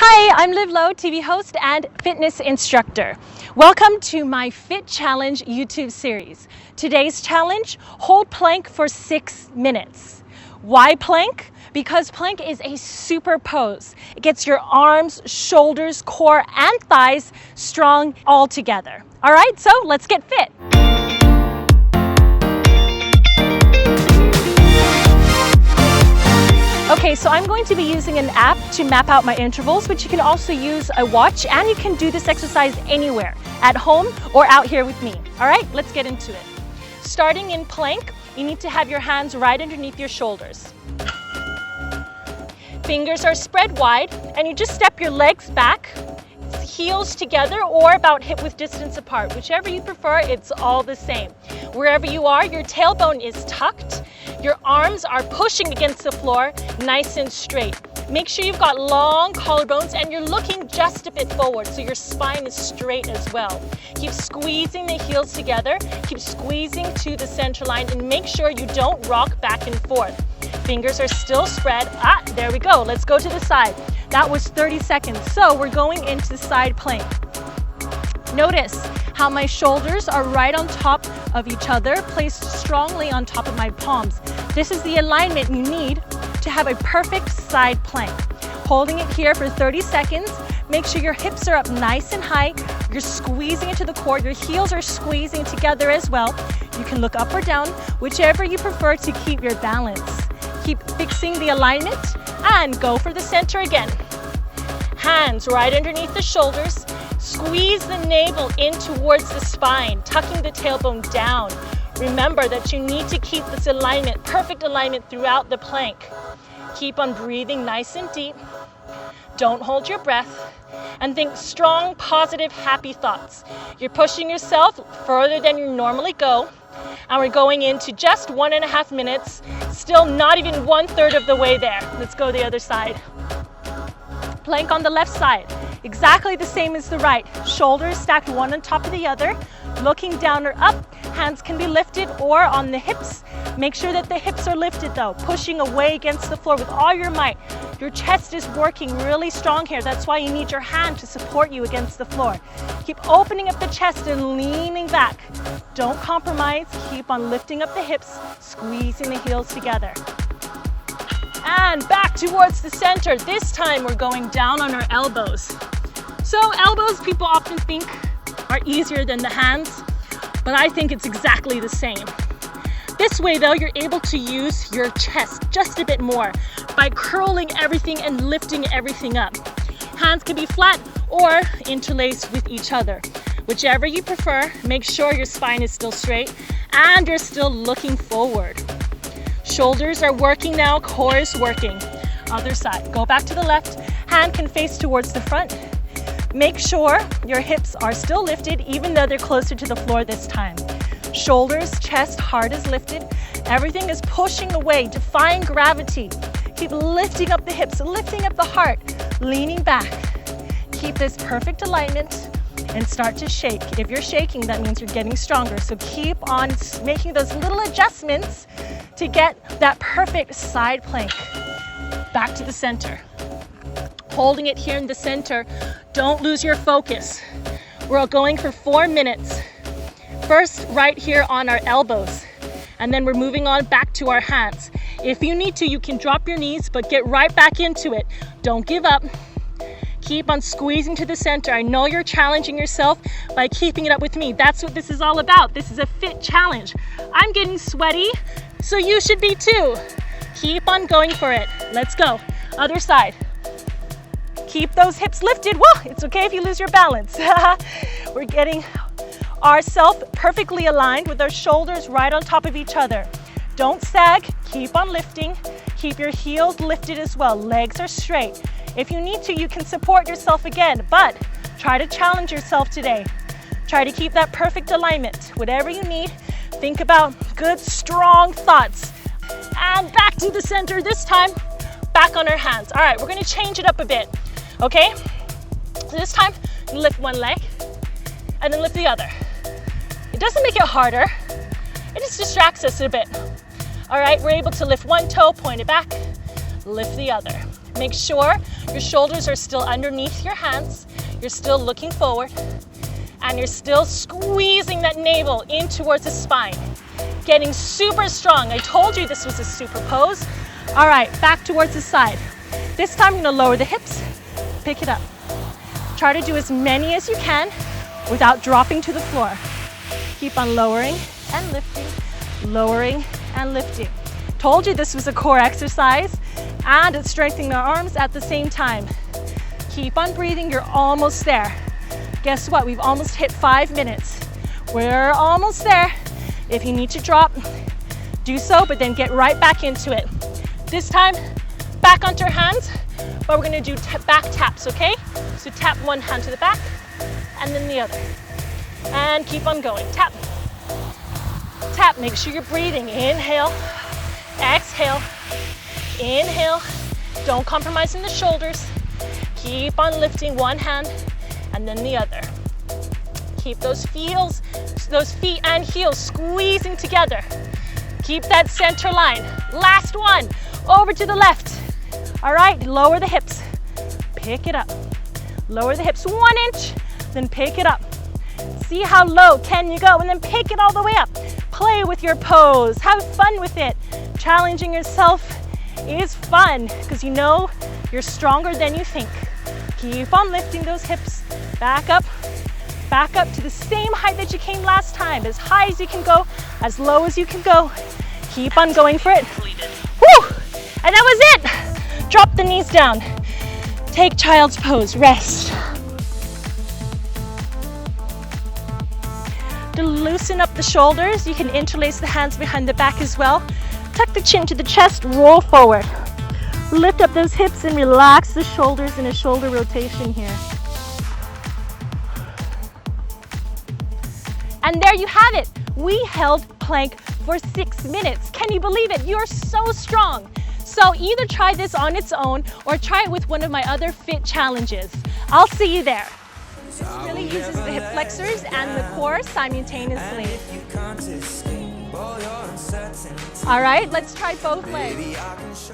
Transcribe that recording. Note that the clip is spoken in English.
Hi, I'm Liv Lowe, TV host and fitness instructor. Welcome to my Fit Challenge YouTube series. Today's challenge, hold plank for 6 minutes. Why plank? Because plank is a super pose. It gets your arms, shoulders, core, and thighs strong all together. All right, so let's get fit. Okay, so I'm going to be using an app to map out my intervals, but you can also use a watch, and you can do this exercise anywhere, at home or out here with me. All right, let's get into it. Starting in plank, you need to have your hands right underneath your shoulders. Fingers are spread wide, and you just step your legs back, heels together or about hip-width distance apart. Whichever you prefer, it's all the same. Wherever you are, your tailbone is tucked. Your arms are pushing against the floor, nice and straight. Make sure you've got long collarbones and you're looking just a bit forward so your spine is straight as well. Keep squeezing the heels together, keep squeezing to the center line, and make sure you don't rock back and forth. Fingers are still spread. There we go. Let's go to the side. That was 30 seconds. So we're going into the side plank. Notice how my shoulders are right on top of each other, placed strongly on top of my palms. This is the alignment you need to have a perfect side plank. Holding it here for 30 seconds. Make sure your hips are up nice and high. You're squeezing into the core. Your heels are squeezing together as well. You can look up or down, whichever you prefer to keep your balance. Keep fixing the alignment and go for the center again. Hands right underneath the shoulders. Squeeze the navel in towards the spine, tucking the tailbone down. Remember that you need to keep this alignment, perfect alignment throughout the plank. Keep on breathing nice and deep. Don't hold your breath. And think strong, positive, happy thoughts. You're pushing yourself further than you normally go. And we're going into just 1.5 minutes. Still not even 1/3 of the way there. Let's go the other side. Plank on the left side. Exactly the same as the right. Shoulders stacked one on top of the other. Looking down or up. Hands can be lifted or on the hips. Make sure that the hips are lifted though, pushing away against the floor with all your might. Your chest is working really strong here. That's why you need your hand to support you against the floor. Keep opening up the chest and leaning back. Don't compromise. Keep on lifting up the hips, squeezing the heels together. And back towards the center. This time we're going down on our elbows. So elbows, people often think are easier than the hands, but I think it's exactly the same. This way though, you're able to use your chest just a bit more by curling everything and lifting everything up. Hands can be flat or interlaced with each other. Whichever you prefer, make sure your spine is still straight and you're still looking forward. Shoulders are working now, core is working. Other side, go back to the left. Hand can face towards the front. Make sure your hips are still lifted even though they're closer to the floor this time. Shoulders, chest, heart is lifted. Everything is pushing away, defying gravity. Keep lifting up the hips, lifting up the heart, leaning back. Keep this perfect alignment and start to shake. If you're shaking, that means you're getting stronger. So keep on making those little adjustments to get that perfect side plank. Back to the center. Holding it here in the center, don't lose your focus. We're going for 4 minutes. First, right here on our elbows, and then we're moving on back to our hands. If you need to, you can drop your knees, but get right back into it. Don't give up. Keep on squeezing to the center. I know you're challenging yourself by keeping it up with me. That's what this is all about. This is a fit challenge. I'm getting sweaty, so you should be too. Keep on going for it. Let's go. Other side. Keep those hips lifted. Whoa, it's okay if you lose your balance. We're getting ourselves perfectly aligned with our shoulders right on top of each other. Don't sag, keep on lifting. Keep your heels lifted as well. Legs are straight. If you need to, you can support yourself again, but try to challenge yourself today. Try to keep that perfect alignment. Whatever you need, think about good, strong thoughts. And back to the center this time, back on our hands. All right, we're gonna change it up a bit, okay? So this time, lift one leg and then lift the other. It doesn't make it harder, it just distracts us a bit. All right, we're able to lift one toe, point it back, lift the other. Make sure your shoulders are still underneath your hands. You're still looking forward. And you're still squeezing that navel in towards the spine. Getting super strong. I told you this was a super pose. All right, back towards the side. This time I'm gonna lower the hips, pick it up. Try to do as many as you can without dropping to the floor. Keep on lowering and lifting, lowering and lifting. Told you this was a core exercise and it's strengthening our arms at the same time. Keep on breathing, you're almost there. Guess what? We've almost hit 5 minutes. We're almost there. If you need to drop, do so, but then get right back into it. This time, back onto our hands, but we're gonna do back taps, okay? So tap one hand to the back, and then the other. And keep on going, tap. Tap, make sure you're breathing. Inhale, exhale, inhale. Don't compromise in the shoulders. Keep on lifting one hand, and then the other. Keep those feet and heels squeezing together. Keep that center line. Last one, over to the left. All right, lower the hips, pick it up. Lower the hips 1 inch, then pick it up. See how low can you go, and then pick it all the way up. Play with your pose, have fun with it. Challenging yourself is fun, because you know you're stronger than you think. Keep on lifting those hips, back up to the same height that you came last time. As high as you can go, as low as you can go. Keep on going for it. Woo! And that was it. Drop the knees down. Take child's pose, rest. To loosen up the shoulders, you can interlace the hands behind the back as well. Tuck the chin to the chest, roll forward. Lift up those hips and relax the shoulders in a shoulder rotation here. And there you have it. We held plank for 6 minutes. Can you believe it? You're so strong. So either try this on its own or try it with one of my other fit challenges. I'll see you there. This really uses the hip flexors and the core simultaneously. All right, let's try both legs.